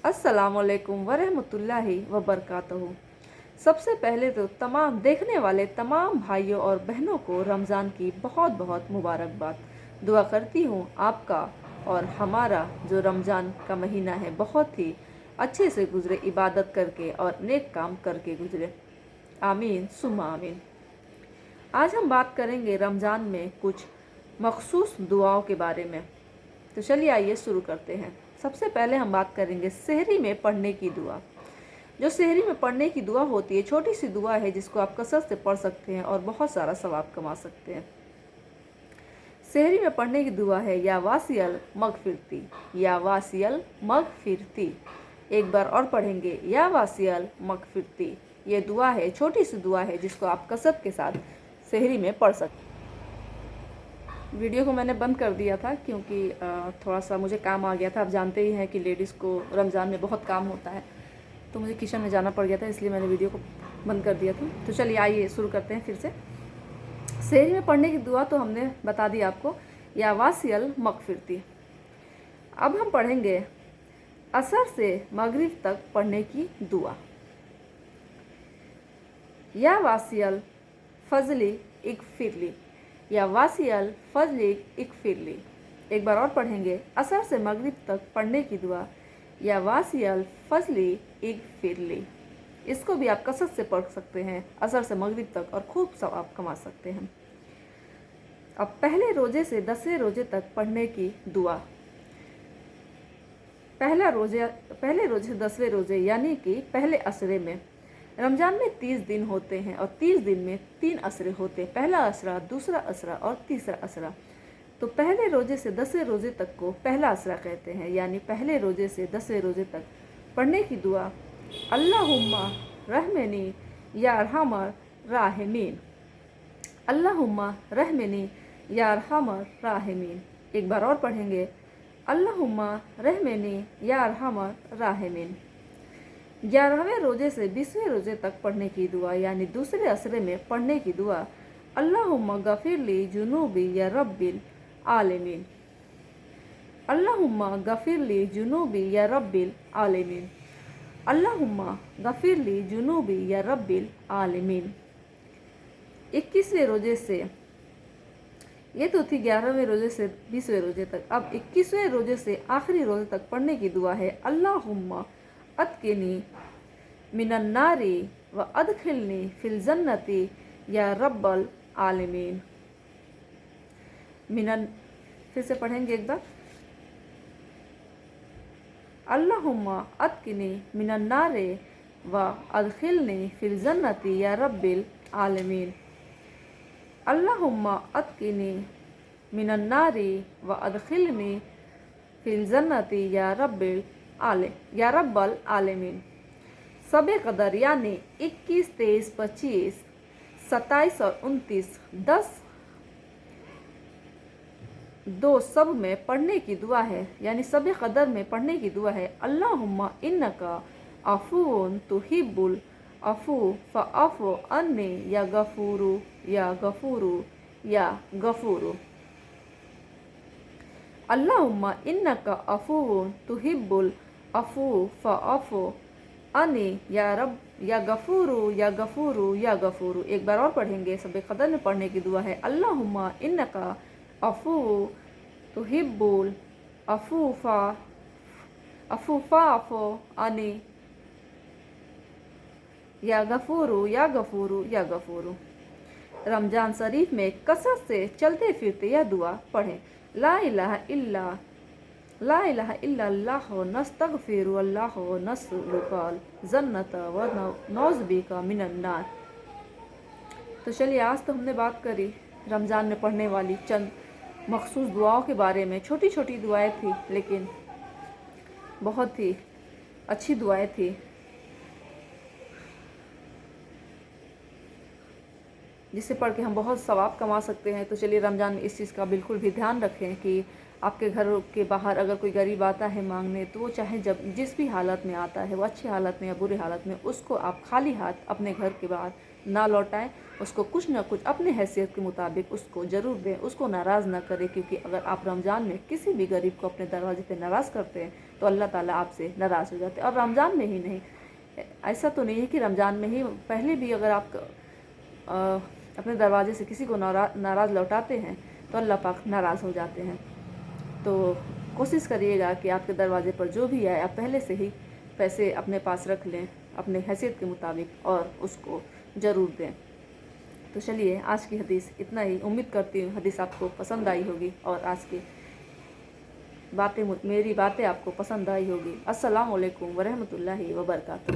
अस्सलामुअलैकुम वरहमतुल्लाहि वबरकातुहू। सबसे पहले तो तमाम देखने वाले तमाम भाइयों और बहनों को रमज़ान की बहुत बहुत मुबारकबाद। दुआ करती हूँ आपका और हमारा जो रमज़ान का महीना है बहुत ही अच्छे से गुजरे, इबादत करके और नेक काम करके गुजरे। आमीन सुम्मा आमीन। आज हम बात करेंगे रमज़ान में कुछ मखसूस दुआओं के बारे में। तो चलिए आइए शुरू करते हैं। सबसे पहले हम बात करेंगे सहरी में पढ़ने की दुआ। जो सहरी में पढ़ने की दुआ होती है, छोटी सी दुआ है जिसको आप कसरत से पढ़ सकते हैं और बहुत सारा सवाब कमा सकते हैं। सहरी में पढ़ने की दुआ है या वासियल मगफिरती, या वासियल मगफिरती। एक बार और पढ़ेंगे, या वासियल मगफिरती। ये दुआ है, छोटी सी दुआ है जिसको आप कसरत के साथ सहरी में पढ़ सकते हैं। वीडियो को मैंने बंद कर दिया था क्योंकि थोड़ा सा मुझे काम आ गया था। आप जानते ही हैं कि लेडीज़ को रमज़ान में बहुत काम होता है, तो मुझे किचन में जाना पड़ गया था, इसलिए मैंने वीडियो को बंद कर दिया था। तो चलिए आइए शुरू करते हैं फिर से। सहरी में पढ़ने की दुआ तो हमने बता दी आपको, या वासियल मगफिरती। अब हम पढ़ेंगे असर से मगरिब तक पढ़ने की दुआ, या वासियल फजली इगफिरली, या वासियल फजली इगफिरली। एक बार और पढ़ेंगे, असर से मगरिब तक पढ़ने की दुआ, या वासियल फजली इगफिरली। इसको भी आप कसरत से पढ़ सकते हैं असर से मगरिब तक और खूब सवाब कमा सकते हैं। अब पहले रोजे से 10वें रोजे तक पढ़ने की दुआ। पहले रोजे से 10वें रोजे यानी कि पहले असरे में, रमज़ान में 30 दिन होते हैं और 30 दिन में 3 असरे होते हैं, पहला असरा, दूसरा असरा और तीसरा असरा। तो पहले रोजे से 10वें रोजे तक को पहला असरा कहते हैं, यानी पहले रोजे से 10वें रोजे तक पढ़ने की दुआ, अल्लाहुम्मा रहमनी या अरहमर राहिमीन, अल्लाहुम्मा रहमनी या अरहमर राहिमीन। एक बार और पढ़ेंगे, अल्लाहुम्मा रहमनी या अरहमर राहिमीन। 11वें रोजे से 20वें रोजे तक पढ़ने की दुआ, यानी दूसरे असरे में पढ़ने की दुआ, अल्लाहुम्मा गफिरली जुनूबी या रब्बिल आलमीन, अल्लाहुम्मा गफिरली जुनूबी या रब्बिल आलमीन, अल्लाहुम्मा गफिरली जुनूबी या रब्बिल आलमीन। 21वें रोजे से, ये तो थी 11वें रोजे से 20वें रोजे तक। अब 21वें रोजे से आखिरी रोजे तक पढ़ने की दुआ है, अल्लाहुम्मा अतकिनी मिनन्नारी व अदखिलनी फिल जन्नती या रब्बल आलमीन। फिर से पढ़ेंगे एक बार, अल्लाहुम्मा अतकिनी मिनन्नारे व अदखिलनी फिल जन्नती या रब्बिल आलमीन, अल्लाहुम्मा अतकिनी मिनन्नारी व अदखिलनी फिल जन्नती या रब्बल आलमीन। सबे कदर यानी 21, 23, 25, 27 और 29, 10 दो सब में पढ़ने की दुआ है, यानी सबे कदर में पढ़ने की दुआ है, अल्लाहुम्मा इन्नका अफून तुहिब्बुल अफू फ़अफ़ु अन्नी या गफूरू या गफूरू या गफूरू, अल्लाहुम्मा इन्नका अफून तुहिब्बुल अफू फ़अफ़ु अन्नी या रब या गफूरू या गफूरू या गफूरू। एक बार और पढ़ेंगे, सबे कदर में पढ़ने की दुआ है, अल्लाहुम्मा इन्नका अफू तुहिब्बुल अफू फ़अफ़ु अन्नी या गफूरू या गफूरू या गफूरू। रमज़ान शरीफ में कसरत से चलते फिरते यह दुआ पढ़ें, ला इलाहा इल्लल्लाह नस्तगफिरु अल्लाह नस्लुकल जन्नत व नौज़ बिका मिनन नार। तो चलिए, आज तो हमने बात करी रमज़ान में पढ़ने वाली चंद मखसूस दुआओं के बारे में। छोटी छोटी दुआएं थी लेकिन बहुत ही अच्छी दुआएं थी, जिसे पढ़ के हम बहुत सवाब कमा सकते हैं। तो चलिए, रमज़ान में इस चीज़ का बिल्कुल भी ध्यान रखें कि آپ کے گھر کے باہر اگر کوئی غریب آتا ہے مانگنے، تو وہ چاہے جس بھی حالت میں آتا ہے، وہ اچھی حالت میں یا بری حالت میں، اس کو آپ خالی ہاتھ اپنے گھر کے باہر نہ لوٹائیں، اس کو کچھ نہ کچھ اپنے حیثیت کے مطابق اس کو ضرور دیں، اس کو ناراض نہ کریں، کیونکہ اگر آپ رمضان میں کسی بھی غریب کو اپنے دروازے پہ ناراض کرتے ہیں تو اللہ تعالیٰ آپ سے ناراض ہو جاتے ہیں۔ اور رمضان میں ہی نہیں، ایسا تو نہیں ہے کہ رمضان میں ہی، پہلے بھی اگر آپ اپنے دروازے سے کسی کو ناراض لوٹاتے ہیں تو اللہ پاک ناراض ہو جاتے ہیں۔ تو کوشش کریے گا کہ آپ کے دروازے پر جو بھی آئے آپ پہلے سے ہی پیسے اپنے پاس رکھ لیں اپنے حیثیت کے مطابق، اور اس کو ضرور دیں۔ تو چلیے، آج کی حدیث اتنا ہی، امید کرتی ہوں حدیث آپ کو پسند آئی ہوگی اور آج کی میری باتیں آپ کو پسند آئی ہوگی۔ السلام علیکم ورحمۃ اللہ وبرکاتہ۔